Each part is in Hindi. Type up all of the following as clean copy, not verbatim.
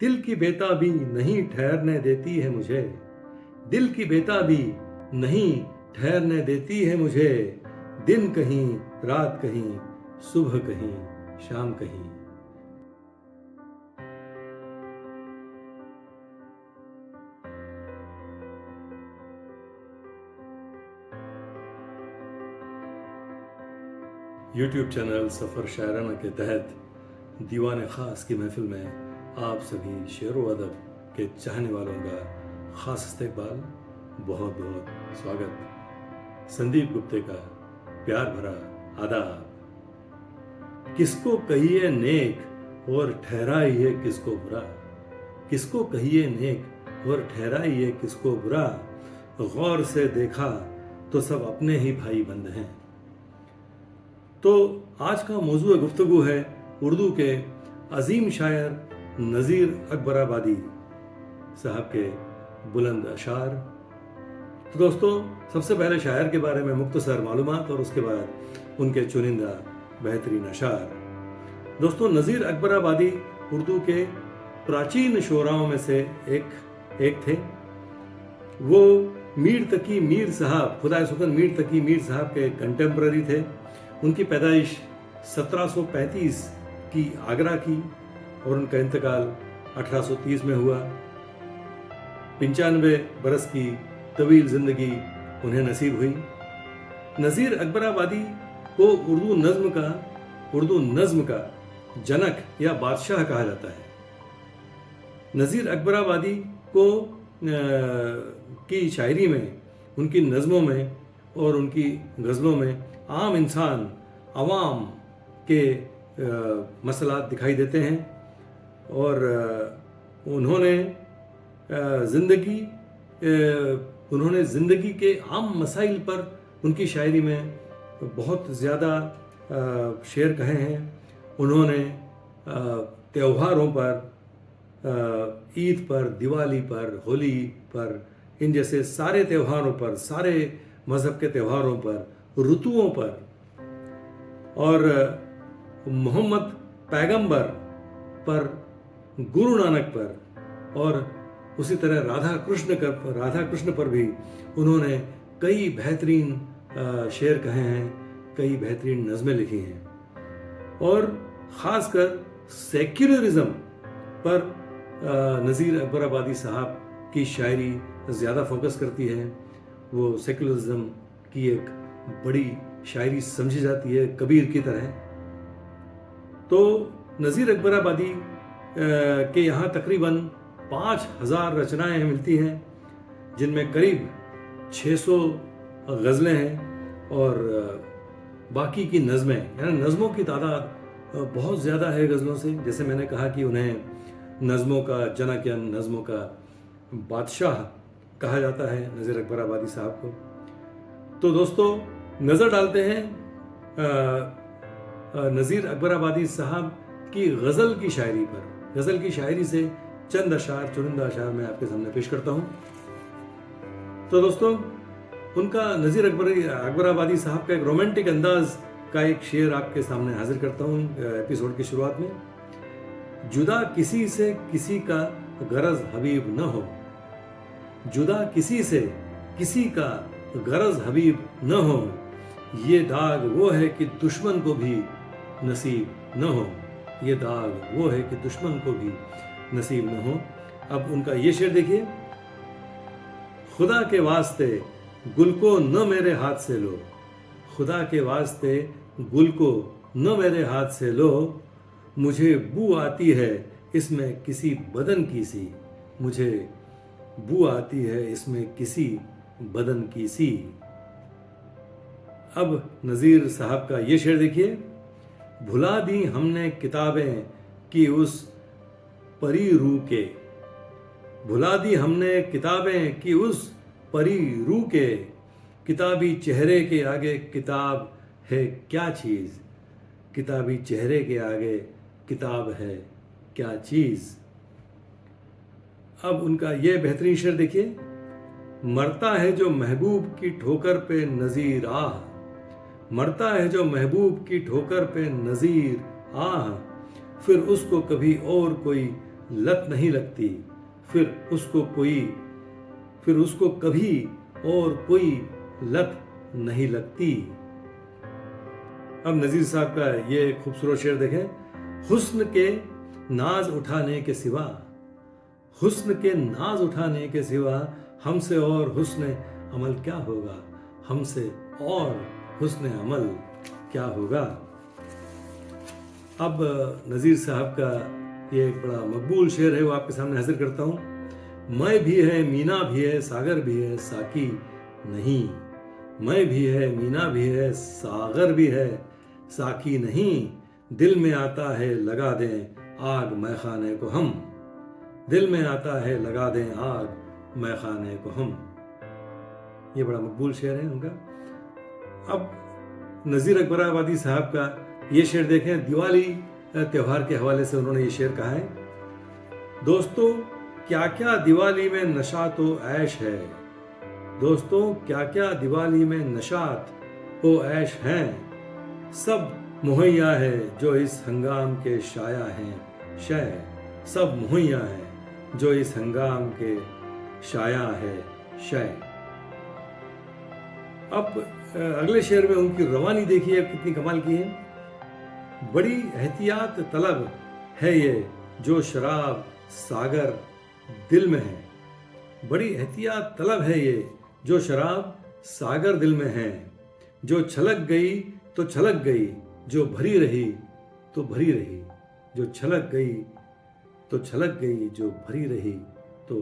दिल की बेताबी नहीं ठहरने देती है मुझे, दिल की बेताबी नहीं ठहरने देती है मुझे। दिन कहीं, रात कहीं, सुबह कहीं, शाम कहीं। यूट्यूब चैनल सफ़र शायराना के तहत दीवान ख़ास की महफिल में आप सभी शेर व अदब के चाहने वालों का ख़ास इस्तकबाल, बहुत बहुत स्वागत। संदीप गुप्ते का प्यार भरा आदाब। किसको कहिए नेक और ठहराइए किसको बुरा, किसको कहिए नेक और ठहराइए किसको बुरा। गौर से देखा तो सब अपने ही भाई बंद हैं। तो आज का मौजूद गुफ्तगू है उर्दू के अजीम शायर नज़ीर अकबराबादी साहब के बुलंद अशार। तो दोस्तों, सबसे पहले शायर के बारे में मुख्तसर मालूमात और उसके बाद उनके चुनिंदा बेहतरीन अशार। दोस्तों, नज़ीर अकबराबादी उर्दू के प्राचीन शोराओं में से एक थे। वो मीर तकी मीर साहब, खुदा सुकन मीर तकी मीर साहब के कंटेम्प्ररी थे। उनकी पैदाइश 1735 की आगरा की और उनका इंतकाल 1830 में हुआ। 95 बरस की तवील जिंदगी उन्हें नसीब हुई। नज़ीर अकबराबादी को उर्दू नज्म का जनक या बादशाह कहा जाता है। नज़ीर अकबराबादी को की शायरी में, उनकी नज़मों में और उनकी गज़लों में आम इंसान, अवाम के मसलात दिखाई देते हैं। और उन्होंने ज़िंदगी के आम मसाइल पर उनकी शायरी में बहुत ज़्यादा शेर कहे हैं। उन्होंने त्योहारों पर, ईद पर, दिवाली पर, होली पर, इन जैसे सारे त्योहारों पर, सारे मज़हब के त्योहारों पर, ऋतुओं पर और मोहम्मद पैगंबर पर, गुरु नानक पर और उसी तरह राधा कृष्ण पर भी उन्होंने कई बेहतरीन शेर कहे हैं, कई बेहतरीन नज़में लिखी हैं। और ख़ासकर सेक्युलरिज्म पर नज़ीर अकबराबादी साहब की शायरी ज़्यादा फोकस करती है। वो सेक्युलरिज्म की एक बड़ी शायरी समझी जाती है, कबीर की तरह। तो नज़ीर अकबराबादी के यहाँ तकरीबन 5000 रचनाएं मिलती हैं, जिनमें करीब 600 गज़लें हैं और बाकी की नज़में, यानी नज़मों की तादाद बहुत ज़्यादा है गज़लों से। जैसे मैंने कहा कि उन्हें नज़मों का जनक या नज़मों का बादशाह कहा जाता है, नज़ीर अकबराबादी साहब को। तो दोस्तों, नज़र डालते हैं नज़ीर अकबराबादी साहब की गज़ल की शायरी पर। गज़ल की शायरी से चंद अशार, चुनिंदा अशार मैं आपके सामने पेश करता हूँ। तो दोस्तों, उनका नज़ीर अकबराबादी साहब का एक रोमांटिक अंदाज का एक शेर आपके सामने हाजिर करता हूँ एपिसोड की शुरुआत में। जुदा किसी से किसी का गरज हबीब न हो, जुदा किसी से किसी का गरज हबीब न हो, ये दाग वो है कि दुश्मन को भी नसीब न हो, ये दाग वो है कि दुश्मन को भी नसीब न हो। अब उनका ये शेर देखिए। खुदा के वास्ते गुल को न मेरे हाथ से लो, खुदा के वास्ते गुल को न मेरे हाथ से लो, मुझे बू आती है इसमें किसी बदन की सी, मुझे बू आती है इसमें किसी बदन की सी। अब नज़ीर साहब का ये शेर देखिए। भुला दी हमने किताबें कि उस परी रूह के, भुला दी हमने किताबें कि उस परी रूह के, किताबी चेहरे के आगे किताब है क्या चीज़, किताबी चेहरे के आगे किताब है क्या चीज़। अब उनका ये बेहतरीन शेर देखिए। मरता है जो महबूब की ठोकर पे नज़ीर आह, मरता है जो महबूब की ठोकर पे नज़ीर आह, फिर उसको कभी और कोई लत नहीं लगती, फिर उसको कभी और कोई लत नहीं लगती। अब नज़ीर साहब का ये खूबसूरत शेर देखें, हुस्न के नाज उठाने के सिवा, हुस्न के नाज उठाने के सिवा हमसे और हुस्न अमल क्या होगा, हमसे और हुस्न अमल क्या होगा। अब नज़ीर साहब का ये एक बड़ा मकबूल शेर है, वो आपके सामने हाजिर करता हूँ। मैं भी है, मीना भी है, सागर भी है, साकी नहीं। मैं भी है, मीना भी है, सागर भी है, साकी नहीं। दिल में आता है लगा दें आग मैखाने को हम, दिल में आता है लगा दें आग मैखाने को हम। ये बड़ा मकबूल शेर है उनका। अब नज़ीर अकबर आबादी साहब का ये शेर देखें, दिवाली त्योहार के हवाले से उन्होंने ये शेर कहा है, दोस्तों क्या क्या दिवाली में नशात व ऐश है, दोस्तों क्या क्या दिवाली में नशात व ऐश हैं, सब मुहैया है जो इस हंगाम के शाया हैं शय, सब मुहैया है जो इस हंगाम के शाया है शय। अब अगले शेर में उनकी रवानी देखिए कितनी कमाल की है। बड़ी एहतियात तलब है ये जो शराब सागर दिल में है, बड़ी एहतियात तलब है ये जो शराब सागर दिल में है, जो छलक गई तो छलक गई, जो भरी रही तो भरी रही, जो छलक गई तो छलक गई, जो भरी रही तो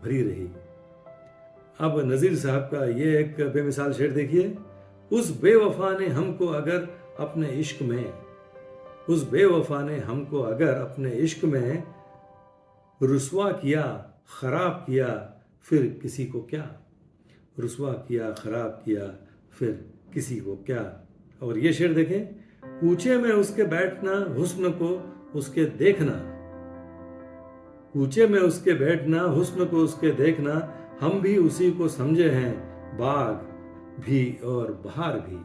भरी रही। अब नज़ीर साहब का ये एक बेमिसाल शेर देखिए, उस बेवफा ने हमको अगर अपने इश्क में, उस बेवफा ने हमको अगर अपने इश्क में रुसवा किया खराब किया फिर किसी को क्या, रुसवा किया खराब किया फिर किसी को क्या। और ये शेर देखें, कूचे में उसके बैठना हुस्न को उसके देखना, कूचे में उसके बैठना हुस्न को उसके देखना, हम भी उसी को समझे हैं बाग भी और बहार भी,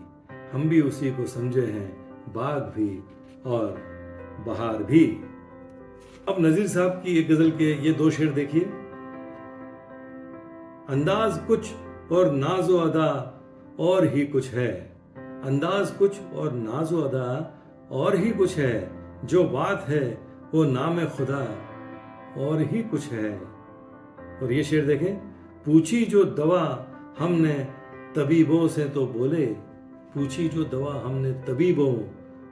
हम भी उसी को समझे हैं बाग भी और बहार भी। अब नज़ीर साहब की एक गजल के ये दो शेर देखिए, अंदाज कुछ और नाजो अदा और ही कुछ है, अंदाज कुछ और नाजो अदा और ही कुछ है, जो बात है वो नाम खुदा और ही कुछ है। और ये शेर देखें, पूछी जो दवा हमने तबीबों से तो बोले, पूछी जो दवा हमने तबीबों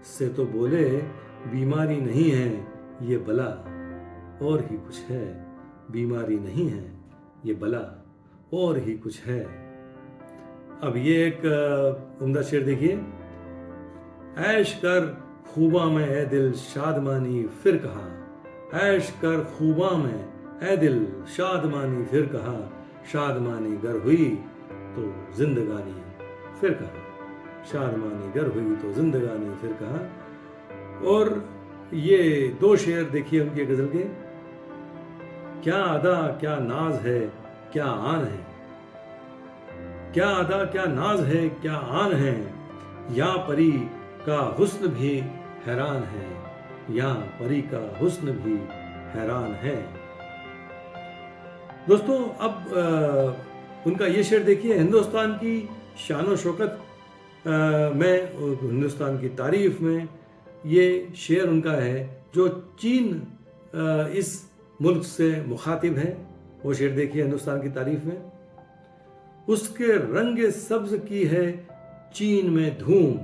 से तो बोले, बीमारी नहीं है ये बला और ही कुछ है, बीमारी नहीं है ये बला और ही कुछ है। अब ये एक उम्दा शेर देखिए, ऐश कर खूबा में ए दिल शादमानी फिर कहा, ऐश कर खूबा में ए दिल शादमानी फिर कहा, शादमानी गर हुई तो जिंदगानी फिर कहा, शादमानी गर हुई तो जिंदगानी फिर कहा। और ये दो शेर देखिए उनके गजल के, क्या अदा क्या नाज है क्या आन है, क्या अदा क्या नाज है क्या आन है, या परी का हुस्न भी हैरान है, या परी का हुस्न भी हैरान है। दोस्तों अब उनका ये शेर देखिए, हिंदुस्तान की शान शौकत में, हिंदुस्तान की तारीफ में ये शेर उनका है, जो चीन इस मुल्क से मुखातिब है। वो शेर देखिए हिंदुस्तान की तारीफ में, उसके रंग सब्ज की है चीन में धूम,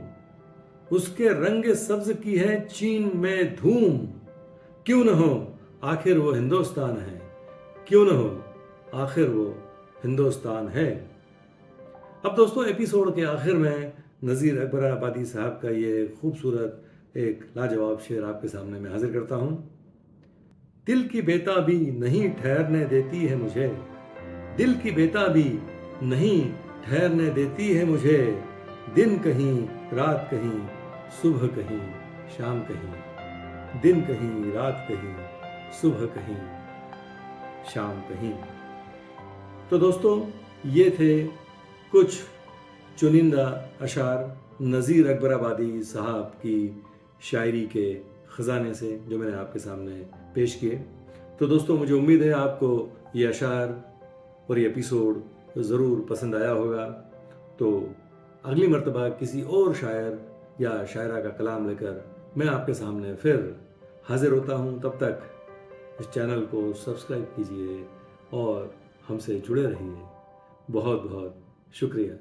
उसके रंग सब्ज की है चीन में धूम, क्यों न हो आखिर वो हिंदुस्तान है, क्यों न हो आखिर वो हिंदुस्तान है। अब दोस्तों एपिसोड के आखिर में नज़ीर अकबर आबादी साहब का ये खूबसूरत एक लाजवाब शेर आपके सामने मैं हाजिर करता हूं। दिल की बेताबी नहीं ठहरने देती है मुझे, दिल की बेताबी नहीं ठहरने देती है मुझे, दिन कहीं रात कहीं सुबह कहीं शाम कहीं, दिन कहीं रात कहीं सुबह कहीं शाम कहीं। तो दोस्तों ये थे कुछ चुनिंदा अशार नज़ीर अकबर आबादी साहब की शायरी के ख़जाने से जो मैंने आपके सामने पेश किए। तो दोस्तों, मुझे उम्मीद है आपको ये अशार और ये एपिसोड ज़रूर पसंद आया होगा। तो अगली मर्तबा किसी और शायर या शायरा का कलाम लेकर मैं आपके सामने फिर हाजिर होता हूँ। तब तक इस चैनल को सब्सक्राइब कीजिए और हमसे जुड़े रहिए। बहुत बहुत शुक्रिया।